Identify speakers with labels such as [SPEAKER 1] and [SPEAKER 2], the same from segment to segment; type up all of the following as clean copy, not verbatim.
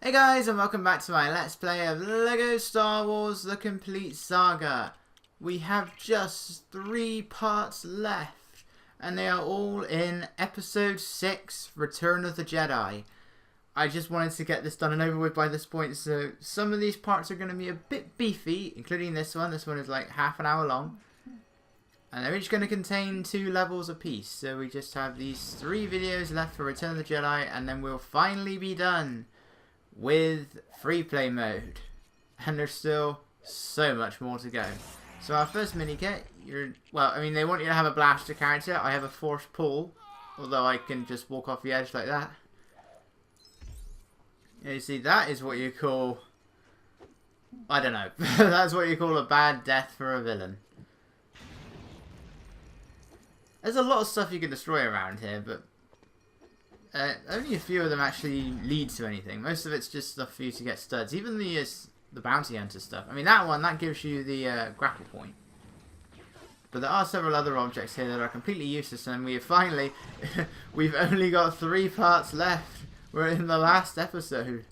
[SPEAKER 1] Hey guys, and welcome back to my Let's Play of LEGO Star Wars The Complete Saga. We have just 3 parts left, and they are all in Episode 6, Return of the Jedi. I just wanted to get this done and over with by this point, so some of these parts are going to be a bit beefy, including this one. This one is like half an hour long. And they're each going to contain 2 levels apiece, so we just have these 3 videos left for Return of the Jedi, and then we'll finally be done with free play mode. And there's still so much more to go. So our first minikit, they want you to have a blaster character. I have a force pull, although I can just walk off the edge like that. And you see, that is what you call, I don't know, that's what you call a bad death for a villain. There's a lot of stuff you can destroy around here, but only a few of them actually lead to anything. Most of it's just stuff for you to get studs. Even the bounty hunter stuff. I mean, that gives you the grapple point. But there are several other objects here that are completely useless, and we have finally, we've only got 3 parts left. We're in the last episode.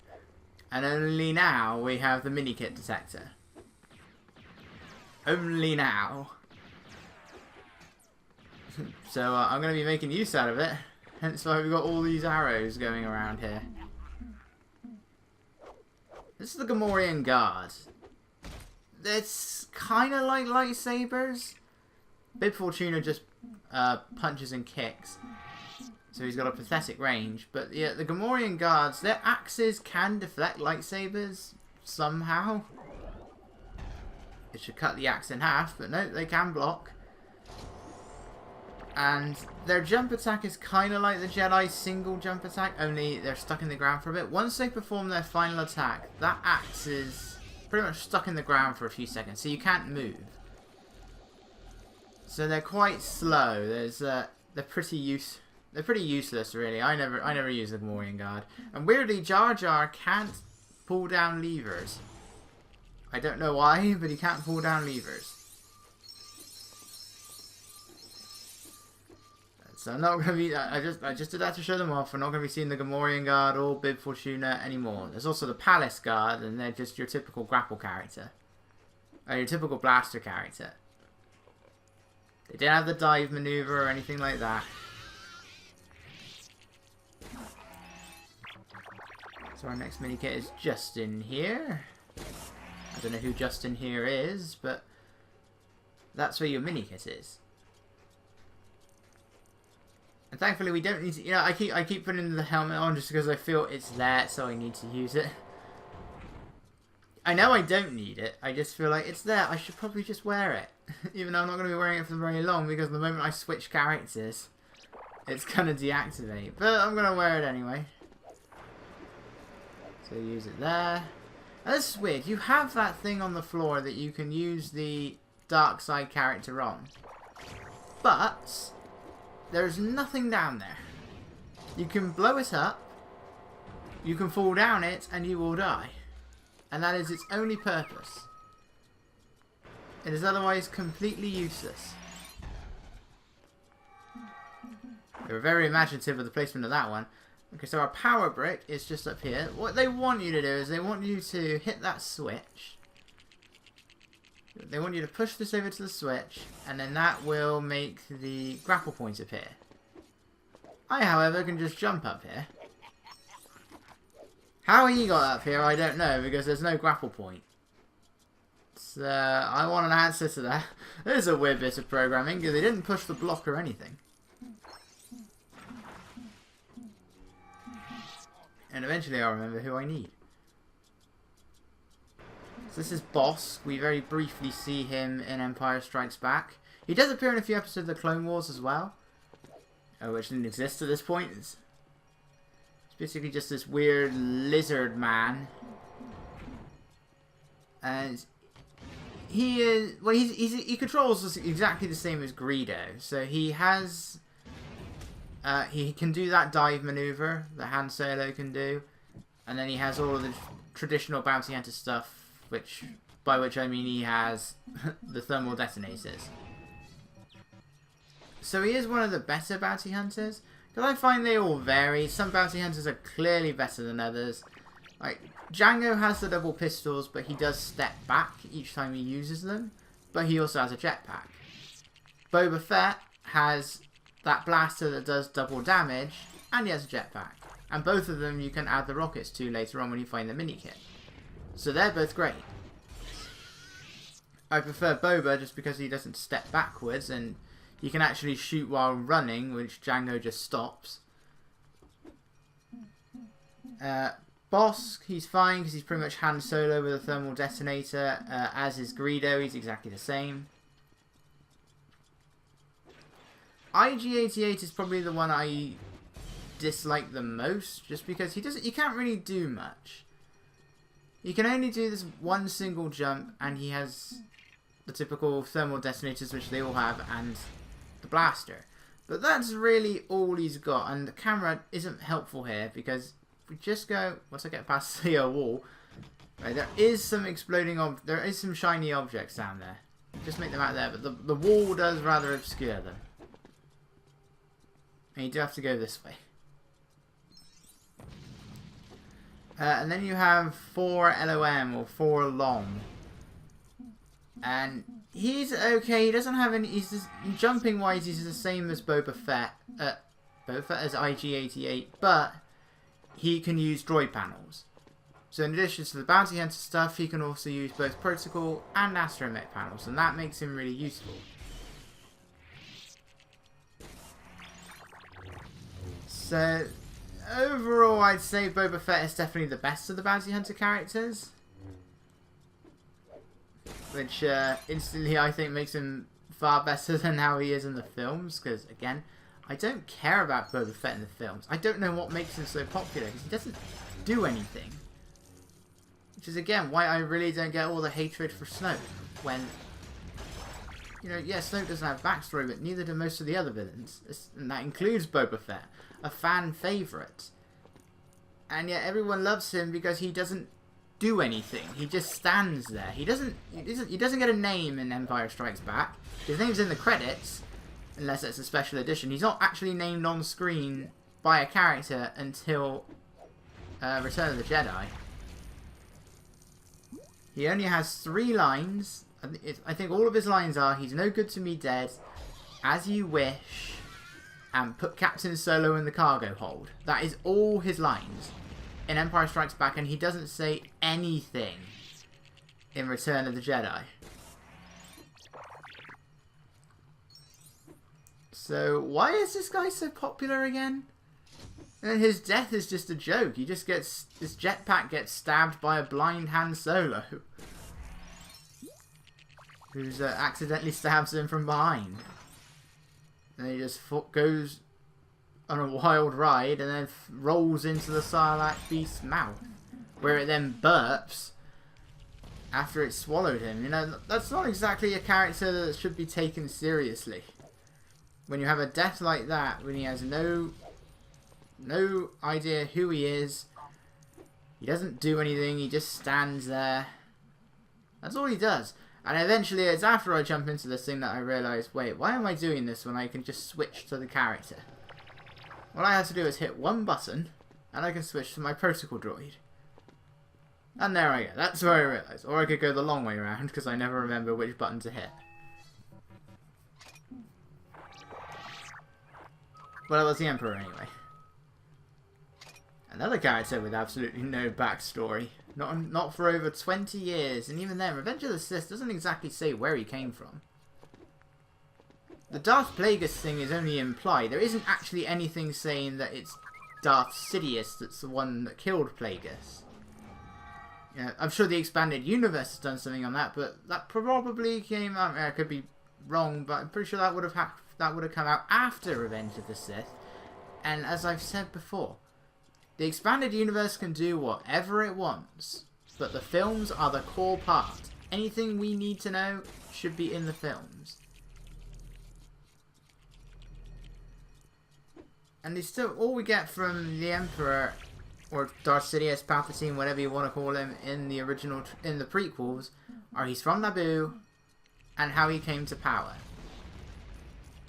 [SPEAKER 1] And only now we have the minikit detector. Only now. So I'm going to be making use out of it. Hence why we've got all these arrows going around here. This is the Gamorrean Guard. It's kind of like lightsabers. Bib Fortuna just punches and kicks. So he's got a pathetic range. But yeah, the Gamorrean Guards, their axes can deflect lightsabers somehow. It should cut the axe in half, but no, they can block. And their jump attack is kind of like the Jedi's single jump attack, only they're stuck in the ground for a bit. Once they perform their final attack, that axe is pretty much stuck in the ground for a few seconds, so you can't move. So they're quite slow. They're pretty useless, really. I never use the Gamorrean Guard. And weirdly, Jar Jar can't pull down levers. I don't know why, but he can't pull down levers. So I'm not going to be, I just did that to show them off. We're not going to be seeing the Gamorrean Guard or Bib Fortuna anymore. There's also the Palace Guard, and they're just your typical grapple character. Or your typical blaster character. They don't have the dive maneuver or anything like that. So our next minikit is just in here. I don't know who just in here is, but that's where your minikit is. And thankfully we don't need to, I keep putting the helmet on just because I feel it's there, so I need to use it. I know I don't need it, I just feel like it's there, I should probably just wear it. Even though I'm not going to be wearing it for very long, because the moment I switch characters, it's going to deactivate. But I'm going to wear it anyway. So use it there. And this is weird, you have that thing on the floor that you can use the dark side character on. But there's nothing down there. You can blow it up, you can fall down it, and you will die. And that is its only purpose. It is otherwise completely useless. They were very imaginative with the placement of that one. Okay, so our power brick is just up here. What they want you to do is they want you to hit that switch. They want you to push this over to the switch, and then that will make the grapple point appear. I, however, can just jump up here. How he got up here, I don't know, because there's no grapple point. So, I want an answer to that. There's a weird bit of programming, because they didn't push the block or anything. And eventually I'll remember who I need. So this is Boss. We very briefly see him in Empire Strikes Back. He does appear in a few episodes of the Clone Wars as well. Which didn't exist at this point. It's basically just this weird lizard man. And he is, well, he controls exactly the same as Greedo. So he has, he can do that dive maneuver that Han Solo can do. And then he has all of the traditional bounty hunter stuff. By which I mean he has the thermal detonators. So he is one of the better bounty hunters. Because I find they all vary. Some bounty hunters are clearly better than others. Like, Django has the double pistols, but he does step back each time he uses them. But he also has a jetpack. Boba Fett has that blaster that does double damage, and he has a jetpack. And both of them you can add the rockets to later on when you find the minikit. So they're both great. I prefer Boba just because he doesn't step backwards, and you can actually shoot while running, which Django just stops. Bosk, he's fine because he's pretty much Han Solo with a thermal detonator, as is Greedo, he's exactly the same. IG-88 is probably the one I dislike the most, just because he can't really do much. He can only do this one single jump, and he has the typical thermal detonators, which they all have, and the blaster. But that's really all he's got, and the camera isn't helpful here, because if we just go, once I get past the wall, right, there is some there is some shiny objects down there. Just make them out there, but the wall does rather obscure them. And you do have to go this way. And then you have 4 LOM, or 4 long. And he's okay, he doesn't have any, he's just, jumping wise he's the same as Boba Fett. Boba Fett as IG-88, but he can use droid panels. So in addition to the bounty hunter stuff, he can also use both protocol and astromech panels, and that makes him really useful. So overall, I'd say Boba Fett is definitely the best of the bounty hunter characters, which instantly I think makes him far better than how he is in the films, because again, I don't care about Boba Fett in the films. I don't know what makes him so popular, because he doesn't do anything. Which is again why I really don't get all the hatred for Snoke, when, you know, yeah, Snoke doesn't have backstory, but neither do most of the other villains, and that includes Boba Fett, a fan favourite. And yet everyone loves him because he doesn't do anything. He just stands there. He doesn't get a name in Empire Strikes Back. His name's in the credits, unless it's a special edition. He's not actually named on screen by a character until Return of the Jedi. He only has 3 lines. I think all of his lines are, "He's no good to me dead," "As you wish," and "Put Captain Solo in the cargo hold." That is all his lines in Empire Strikes Back, and he doesn't say anything in Return of the Jedi. So why is this guy so popular again? And his death is just a joke. He just gets, his jetpack gets stabbed by a blind Han Solo, who's accidentally stabs him from behind. And he just goes on a wild ride and then rolls into the Sarlacc beast's mouth, where it then burps after it swallowed him. You know, that's not exactly a character that should be taken seriously. When you have a death like that, when he has no idea who he is, he doesn't do anything, he just stands there. That's all he does. And eventually, it's after I jump into this thing that I realise, wait, why am I doing this when I can just switch to the character? All I have to do is hit one button, and I can switch to my protocol droid. And there I go. That's where I realised. Or I could go the long way around, because I never remember which button to hit. Well, it was the Emperor anyway. Another character with absolutely no backstory. Not for over 20 years, and even then, Revenge of the Sith doesn't exactly say where he came from. The Darth Plagueis thing is only implied. There isn't actually anything saying that it's Darth Sidious that's the one that killed Plagueis. Yeah, I'm sure the Expanded Universe has done something on that, but that probably came out. I could be wrong, but I'm pretty sure that would have come out after Revenge of the Sith. And as I've said before, the Expanded Universe can do whatever it wants, but the films are the core part. Anything we need to know should be in the films. And it's still all we get from the Emperor, or Darth Sidious, Palpatine, whatever you want to call him, in the original, in the prequels, are he's from Naboo, and how he came to power.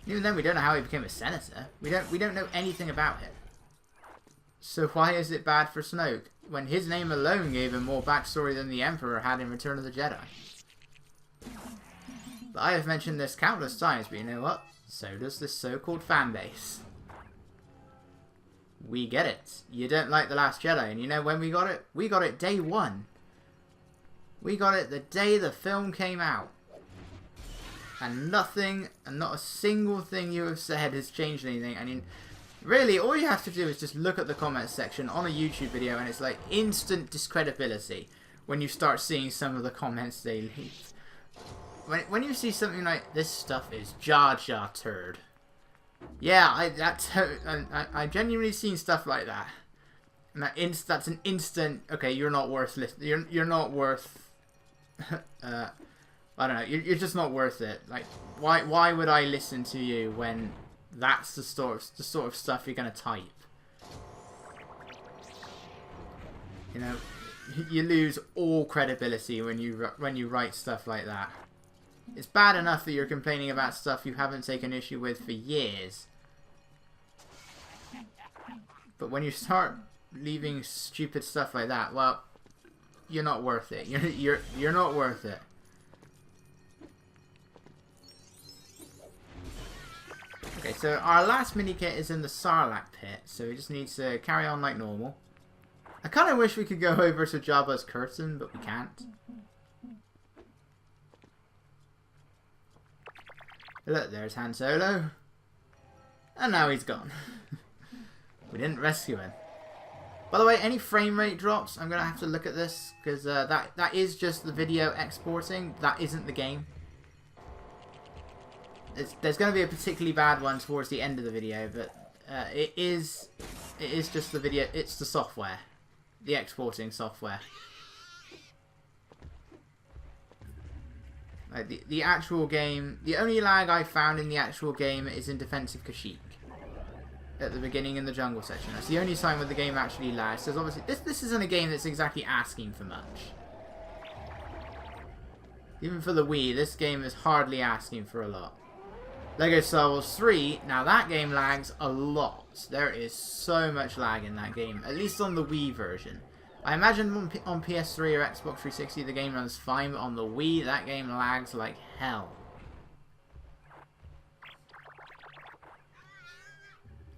[SPEAKER 1] Even then, we don't know how he became a senator. We don't know anything about it. So why is it bad for Snoke? when his name alone gave him more backstory than the Emperor had in Return of the Jedi. But I have mentioned this countless times, but you know what? So does this so-called fanbase. We get it. You don't like The Last Jedi, and you know when we got it? We got it day one. We got it the day the film came out. And nothing, and not a single thing you have said has changed anything. I mean, really, all you have to do is just look at the comments section on a YouTube video, and it's like instant discredibility when you start seeing some of the comments they leave. When you see something like, this stuff is Jar Jar turd. Yeah, I genuinely seen stuff like that. And that's an instant, okay, you're not worth listening. You're not worth... I don't know. You're just not worth it. Like, why would I listen to you when that's the sort of stuff you're gonna type? You know, you lose all credibility when you write stuff like that. It's bad enough that you're complaining about stuff you haven't taken issue with for years. But when you start leaving stupid stuff like that, well, you're not worth it. You're not worth it. Okay, so our last minikit is in the Sarlacc pit, so we just need to carry on like normal. I kind of wish we could go over to Jabba's curtain, but we can't. Look, there's Han Solo. And now he's gone. We didn't rescue him. By the way, any frame rate drops, I'm going to have to look at this, because that is just the video exporting. That isn't the game. There's going to be a particularly bad one towards the end of the video, but it is just the video. It's the software, the exporting software. Like the actual game, the only lag I found in the actual game is in Defensive Kashyyyk at the beginning in the jungle section. That's the only time where the game actually lags. Because obviously this isn't a game that's exactly asking for much. Even for the Wii, this game is hardly asking for a lot. Lego Star Wars 3, now that game lags a lot. There is so much lag in that game, at least on the Wii version. I imagine on PS3 or Xbox 360 the game runs fine, but on the Wii that game lags like hell.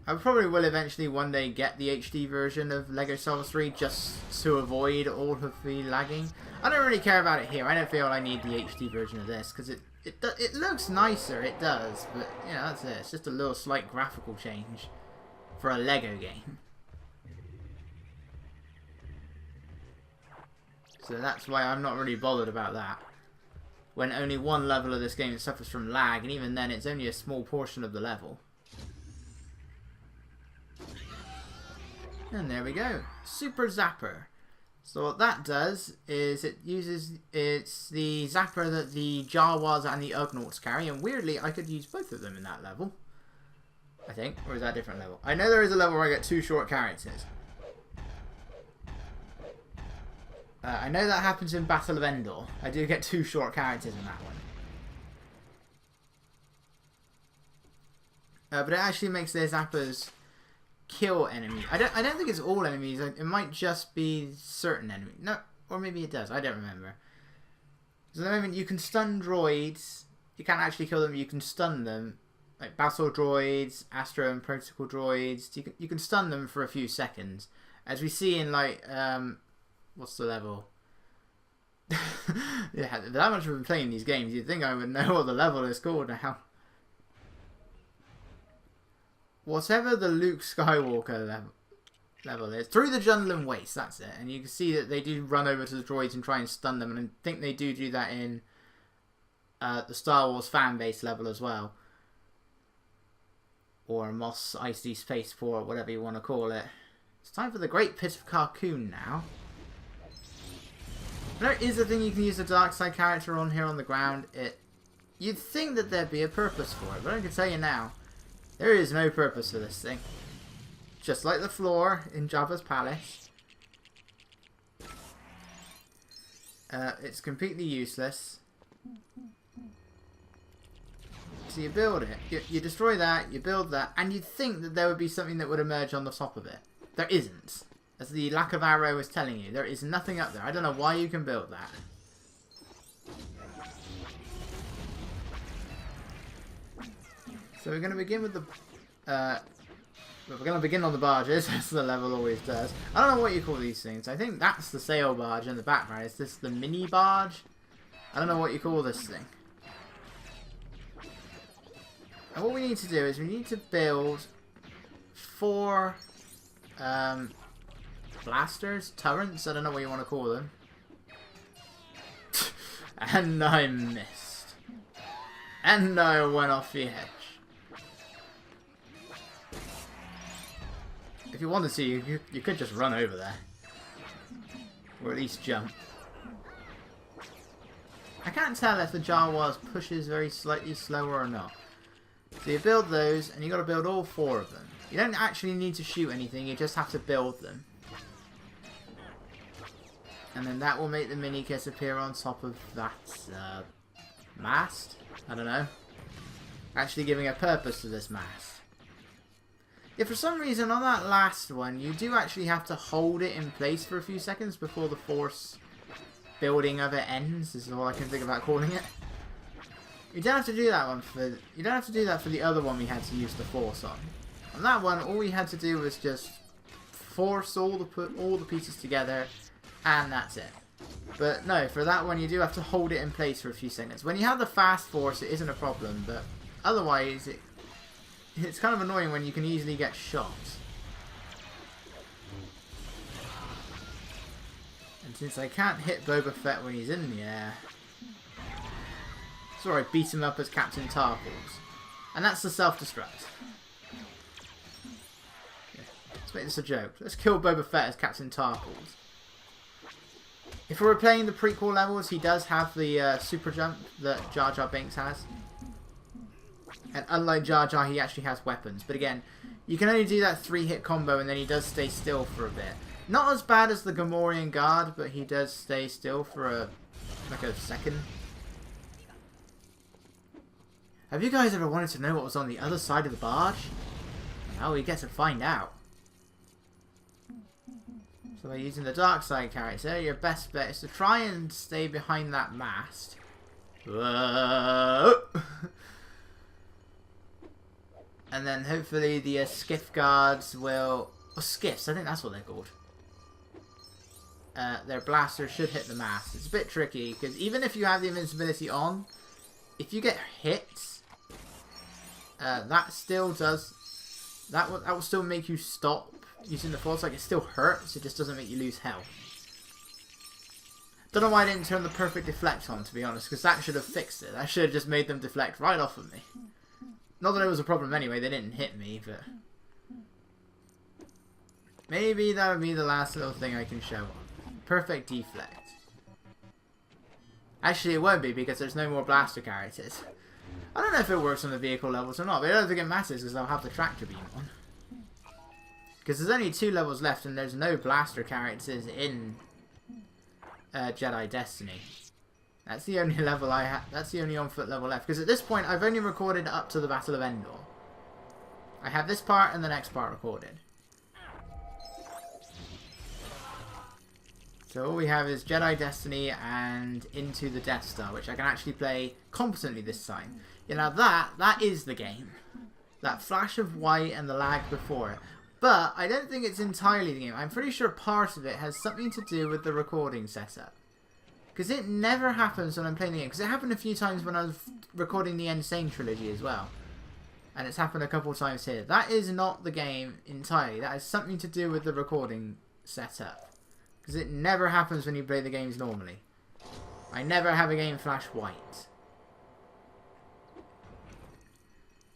[SPEAKER 1] I probably will eventually one day get the HD version of Lego Star Wars 3 just to avoid all of the lagging. I don't really care about it here. I don't feel I need the HD version of this because it looks nicer, it does, but you know, that's it. It's just a little slight graphical change for a Lego game. So that's why I'm not really bothered about that. When only one level of this game suffers from lag, and even then it's only a small portion of the level. And there we go. Super Zapper. So what that does is it's the Zapper that the Jawas and the Ugnaughts carry, and weirdly I could use both of them in that level. I think. Or is that a different level? I know there is a level where I get 2 short characters. I know that happens in Battle of Endor. I do get 2 short characters in that one. But it actually makes their Zappers kill enemies. I don't think it's all enemies. It might just be certain enemies. No, or maybe it does. I don't remember. So at the moment you can stun droids. You can't actually kill them. You can stun them, like battle droids, Astro and Protocol droids. You can stun them for a few seconds, as we see in like what's the level? Yeah, that much I've been playing these games. You'd think I would know what the level is called now. Whatever the Luke Skywalker level is. Through the Jundland Waste, that's it. And you can see that they do run over to the droids and try and stun them. And I think they do that in the Star Wars fanbase level as well. Or Mos Eisley Spaceport, whatever you want to call it. It's time for the Great Pit of Carkoon now. There is a thing you can use a dark side character on here on the ground. You'd think that there'd be a purpose for it, but I can tell you now, there is no purpose for this thing. Just like the floor in Jabba's palace. It's completely useless. So you build it, you destroy that, you build that, and you'd think that there would be something that would emerge on the top of it. There isn't. As the lack of arrow is telling you, there is nothing up there. I don't know why you can build that. So we're going to begin with the... we're going to begin on the barges, as the level always does. I don't know what you call these things. I think that's the sail barge in the background. Is this the mini barge? I don't know what you call this thing. And what we need to do is we need to build 4 blasters, turrets, I don't know what you want to call them. And I missed. And I went off the edge. If you wanted to, you could just run over there. Or at least jump. I can't tell if the Jawas pushes very slightly slower or not. So you build those, and you got to build all 4 of them. You don't actually need to shoot anything, you just have to build them. And then that will make the minikits appear on top of that mast. I don't know. Actually giving a purpose to this mast. Yeah, for some reason on that last one, you do actually have to hold it in place for a few seconds before the force building of it ends. This is all I can think about calling it. You don't have to do that one for. You don't have to do that for the other one we had to use the force on. On that one, all we had to do was just force put all the pieces together, and that's it. But no, for that one you do have to hold it in place for a few seconds. When you have the fast force, it isn't a problem, but otherwise it's kind of annoying when you can easily get shot. And since I can't hit Boba Fett when he's in the air, so I beat him up as Captain Tarpals. And that's the self-destruct. Yeah, let's make this a joke. Let's kill Boba Fett as Captain Tarpals. If we were playing the prequel levels, he does have the super jump that Jar Jar Binks has. And unlike Jar Jar, he actually has weapons. But again, you can only do that 3-hit combo and then he does stay still for a bit. Not as bad as the Gamorrean guard, but he does stay still for like a second. Have you guys ever wanted to know what was on the other side of the barge? Now we get to find out. So by using the dark side character, your best bet is to try and stay behind that mast. Whoa. And then hopefully the skiff guards will... Or skiffs, I think that's what they're called. Their blaster should hit the mast. It's a bit tricky, because even if you have the invincibility on, if you get hit, that still does... That will still make you stop using the force. Like, it still hurts, it just doesn't make you lose health. Don't know why I didn't turn the perfect deflect on, to be honest, because that should have fixed it. That should have just made them deflect right off of me. Not that it was a problem anyway, they didn't hit me, but... Maybe that would be the last little thing I can show on. Perfect deflect. Actually, it won't be, because there's no more blaster characters. I don't know if it works on the vehicle levels or not, but I don't think it matters, because they'll have the tractor beam on. Because there's only 2 levels left, and there's no blaster characters in Jedi Destiny. That's the only level I have. That's the only on-foot level left. Because at this point, I've only recorded up to the Battle of Endor. I have this part and the next part recorded. So all we have is Jedi Destiny and Into the Death Star, which I can actually play competently this time. You know, that is the game. That flash of white and the lag before it. But I don't think it's entirely the game. I'm pretty sure part of it has something to do with the recording setup. Because it never happens when I'm playing the game. Because it happened a few times when I was recording the Insane trilogy as well. And it's happened a couple times here. That is not the game entirely. That has something to do with the recording setup. Because it never happens when you play the games normally. I never have a game flash white.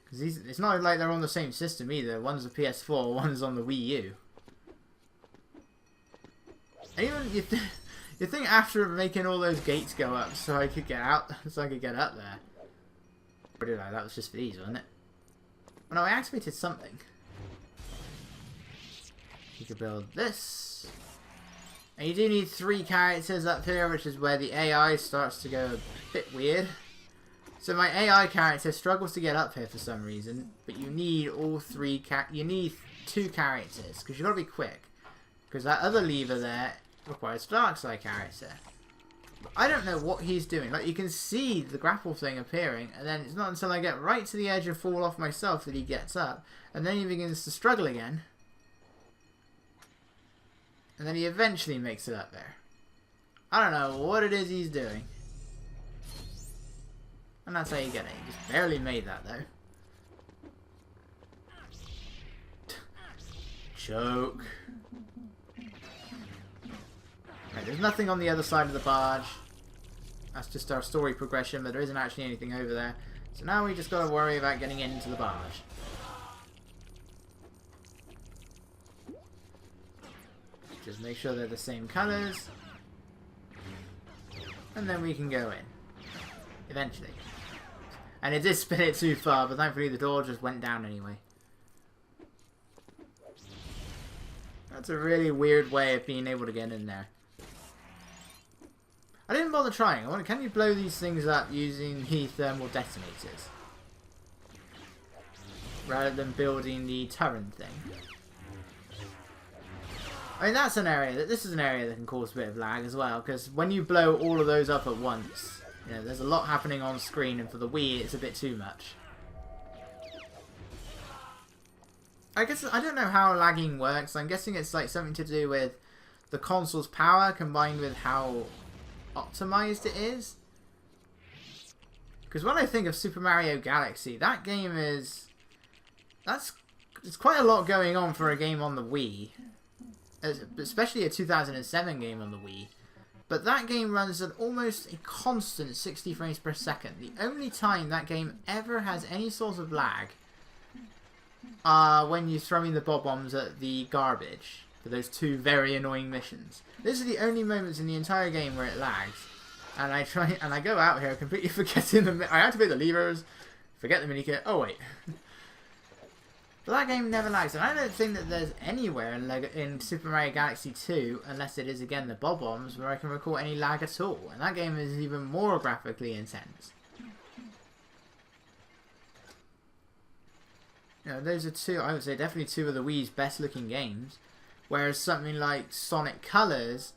[SPEAKER 1] Because it's not like they're on the same system either. One's a PS4, one's on the Wii U. And even you think after making all those gates go up so I could get out, so I could get up there. Or did I? That was just for these, wasn't it? Oh no, I activated something. You could build this. And you do need 3 characters up here, which is where the AI starts to go a bit weird. So my AI character struggles to get up here for some reason, but you need all 3 you need 2 characters, because you've got to be quick. Because that other lever there requires dark side character. I don't know what he's doing. Like, you can see the grapple thing appearing, and then it's not until I get right to the edge and fall off myself that he gets up, and then he begins to struggle again. And then he eventually makes it up there. I don't know what it is he's doing. And that's how you get it. He just barely made that, though. Choke. Right, there's nothing on the other side of the barge. That's just our story progression, but there isn't actually anything over there. So now we just gotta worry about getting into the barge. Just make sure they're the same colours. And then we can go in. Eventually. And it did spin it too far, but thankfully the door just went down anyway. That's a really weird way of being able to get in there. I didn't bother trying. I wonder, can you blow these things up using the thermal detonators? Rather than building the turret thing. I mean, that's an area, this is an area that can cause a bit of lag as well, because when you blow all of those up at once, you know, there's a lot happening on screen, and for the Wii, it's a bit too much. I guess, I don't know how lagging works. I'm guessing it's like something to do with the console's power combined with how optimized it is. Because when I think of Super Mario Galaxy, that game is... It's quite a lot going on for a game on the Wii. Especially a 2007 game on the Wii. But that game runs at almost a constant 60 frames per second. The only time that game ever has any sort of lag when you're throwing the bob-bombs at the garbage for those two very annoying missions. These are the only moments in the entire game where it lags. And I go out here completely forgetting I activate the levers, forget the minikit. Oh wait. But that game never lags, and I don't think that there's anywhere in Super Mario Galaxy 2, unless it is again the bob-bombs, where I can recall any lag at all. And that game is even more graphically intense. You know, those are two, I would say definitely two of the Wii's best looking games. Whereas something like Sonic Colors,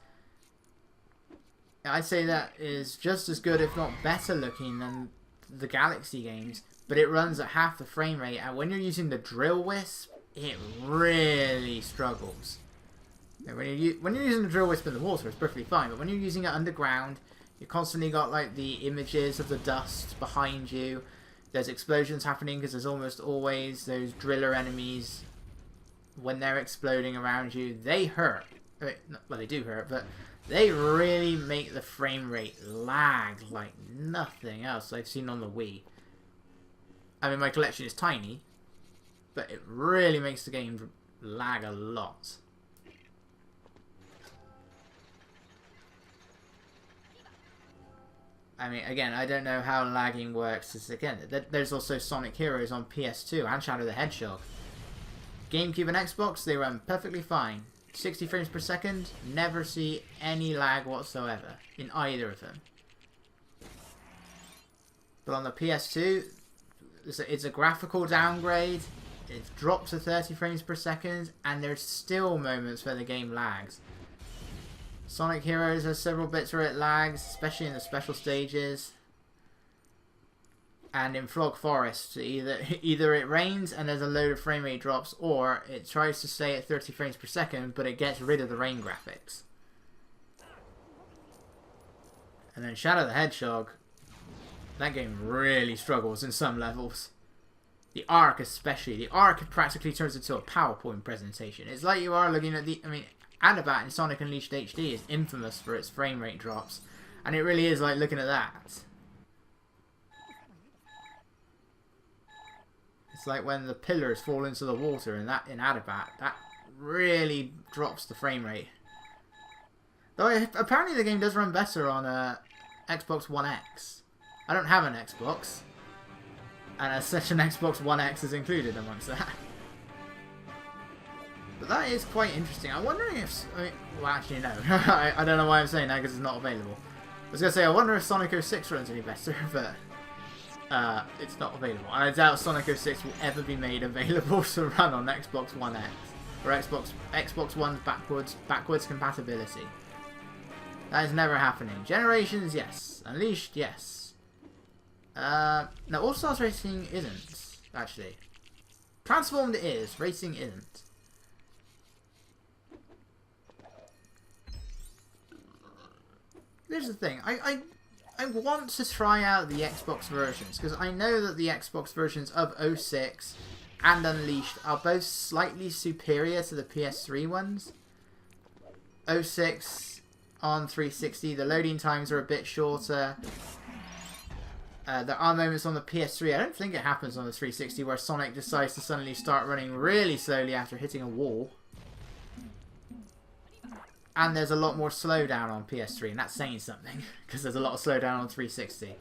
[SPEAKER 1] I'd say that is just as good, if not better looking than the Galaxy games. But it runs at half the frame rate, and when you're using the drill wisp, it really struggles. You know, when you're using the drill wisp in the water, it's perfectly fine. But when you're using it underground, you constantly got like the images of the dust behind you. There's explosions happening because there's almost always those driller enemies. When they're exploding around you, they hurt. Well, they do hurt, but they really make the frame rate lag like nothing else I've seen on the Wii. I mean, my collection is tiny, but it really makes the game lag a lot. I mean, again, I don't know how lagging works. It's, again, there's also Sonic Heroes on PS2 and Shadow the Hedgehog. GameCube and Xbox, they run perfectly fine. 60 frames per second, never see any lag whatsoever in either of them. But on the PS2, it's a graphical downgrade. It drops to 30 frames per second, and there's still moments where the game lags. Sonic Heroes has several bits where it lags, especially in the special stages. And in Frog Forest, either it rains and there's a load of frame rate drops, or it tries to stay at 30 frames per second, but it gets rid of the rain graphics. And then Shadow the Hedgehog, that game really struggles in some levels. The Arc especially. The Arc practically turns into a PowerPoint presentation. It's like you are looking at the... I mean, Adabat in Sonic Unleashed HD is infamous for its frame rate drops. And it really is like looking at that. It's like when the pillars fall into the water in Adabat. That really drops the frame rate. Though apparently the game does run better on Xbox One X. I don't have an Xbox, and as such an Xbox One X is included amongst that. But that is quite interesting. I'm wondering if... well, actually, no. I don't know why I'm saying that, because it's not available. I was going to say, I wonder if Sonic 06 runs any better, but it's not available. And I doubt Sonic 06 will ever be made available to run on Xbox One X. or Xbox One's backwards compatibility. That is never happening. Generations, yes. Unleashed, yes. No, All Stars Racing isn't, actually. Transformed it is, Racing isn't. Here's the thing, I want to try out the Xbox versions, because I know that the Xbox versions of 06 and Unleashed are both slightly superior to the PS3 ones. 06 on 360, the loading times are a bit shorter. There are moments on the PS3, I don't think it happens on the 360, where Sonic decides to suddenly start running really slowly after hitting a wall. And there's a lot more slowdown on PS3, and that's saying something, because there's a lot of slowdown on 360.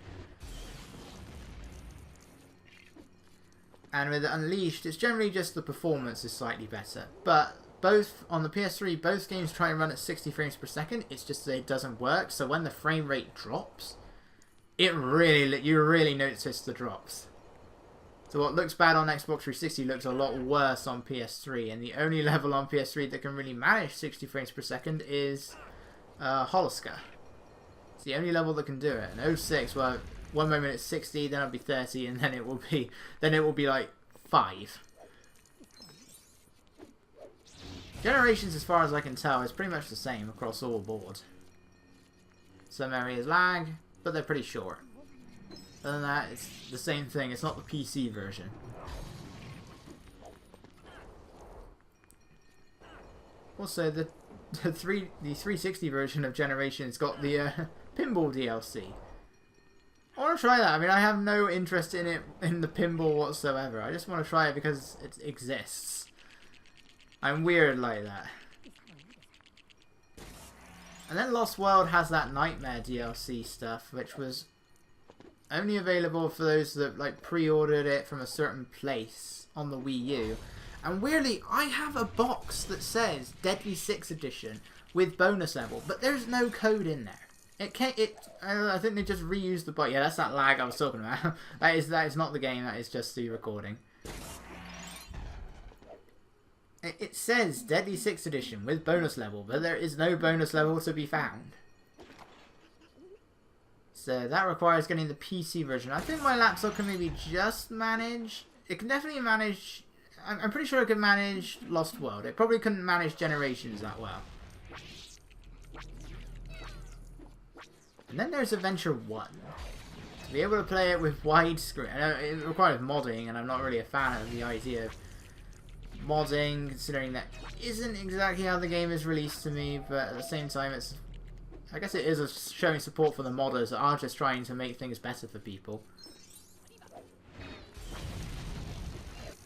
[SPEAKER 1] And with Unleashed, it's generally just the performance is slightly better. But both on the PS3, both games try and run at 60 frames per second. It's just that it doesn't work. So when the frame rate drops, you really notice the drops. So what looks bad on Xbox 360 looks a lot worse on PS3. And the only level on PS3 that can really manage 60 frames per second is Holoska. It's the only level that can do it. And 06, well, one moment it's 60, then it'll be 30, and then it will be like 5. Generations, as far as I can tell, is pretty much the same across all board. Some areas lag, but they're pretty short. Other than that, it's the same thing. It's not the PC version. Also, the 360 version of Generations got the pinball DLC. I want to try that. I mean, I have no interest in it, in the pinball whatsoever. I just want to try it because it exists. I'm weird like that. And then Lost World has that Nightmare DLC stuff, which was only available for those that like pre-ordered it from a certain place on the Wii U. And weirdly, I have a box that says Deadly 6 Edition with bonus level, but there's no code in there. I think they just reused the box. Yeah, that's that lag I was talking about. that is not the game. That is just the recording. It says Deadly 6 Edition with bonus level, but there is no bonus level to be found. So that requires getting the PC version. I think my laptop can maybe just manage. It can definitely manage. I'm pretty sure it can manage Lost World. It probably couldn't manage Generations that well. And then there's Adventure 1. To be able to play it with widescreen. I know it requires modding, and I'm not really a fan of the idea of modding, considering that isn't exactly how the game is released to me, but at the same time, I guess it is showing support for the modders that are just trying to make things better for people.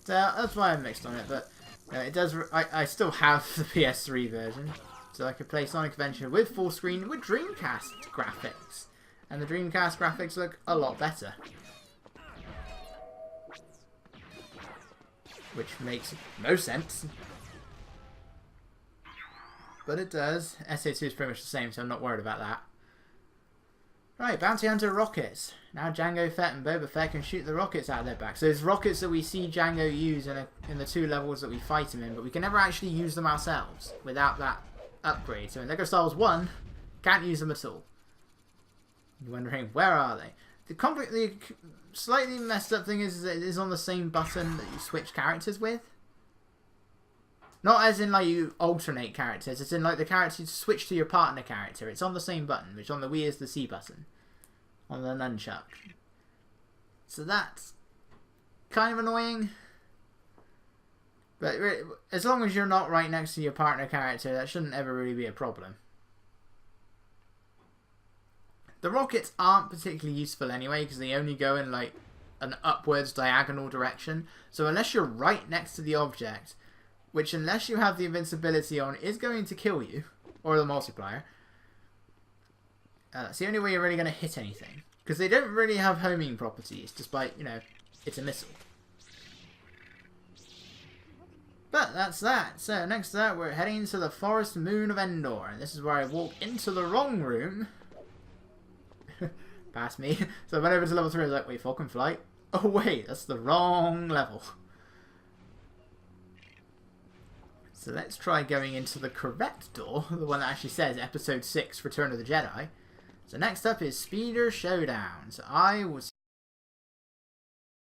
[SPEAKER 1] So that's why I'm mixed on it, but it does. I still have the PS3 version, so I could play Sonic Adventure with full screen with Dreamcast graphics, and the Dreamcast graphics look a lot better, which makes no sense. But it does. SA2 is pretty much the same, so I'm not worried about that. Right, Bounty Hunter rockets. Now Jango Fett and Boba Fett can shoot the rockets out of their backs. So there's rockets that we see Jango use in the 2 levels that we fight him in, but we can never actually use them ourselves without that upgrade. So in LEGO Star Wars 1, can't use them at all. You're wondering, where are they? The slightly messed up thing is that it is on the same button that you switch characters with. Not as in like you alternate characters, it's in like the character you switch to your partner character. It's on the same button, which on the Wii is the C button. On the nunchuck. So that's kind of annoying. But as long as you're not right next to your partner character, that shouldn't ever really be a problem. The rockets aren't particularly useful anyway, because they only go in like an upwards diagonal direction. So unless you're right next to the object, which unless you have the invincibility on is going to kill you, or the multiplier, that's the only way you're really going to hit anything. Because they don't really have homing properties, despite, you know, it's a missile. But that's that. So next to that, we're heading to the Forest Moon of Endor. And this is where I walk into the wrong room. Past me. So I went over to level 3, I was like, wait, Falcon Flight? Oh wait, that's the wrong level. So let's try going into the correct door, the one that actually says Episode 6, Return of the Jedi. So next up is Speeder Showdown. So I will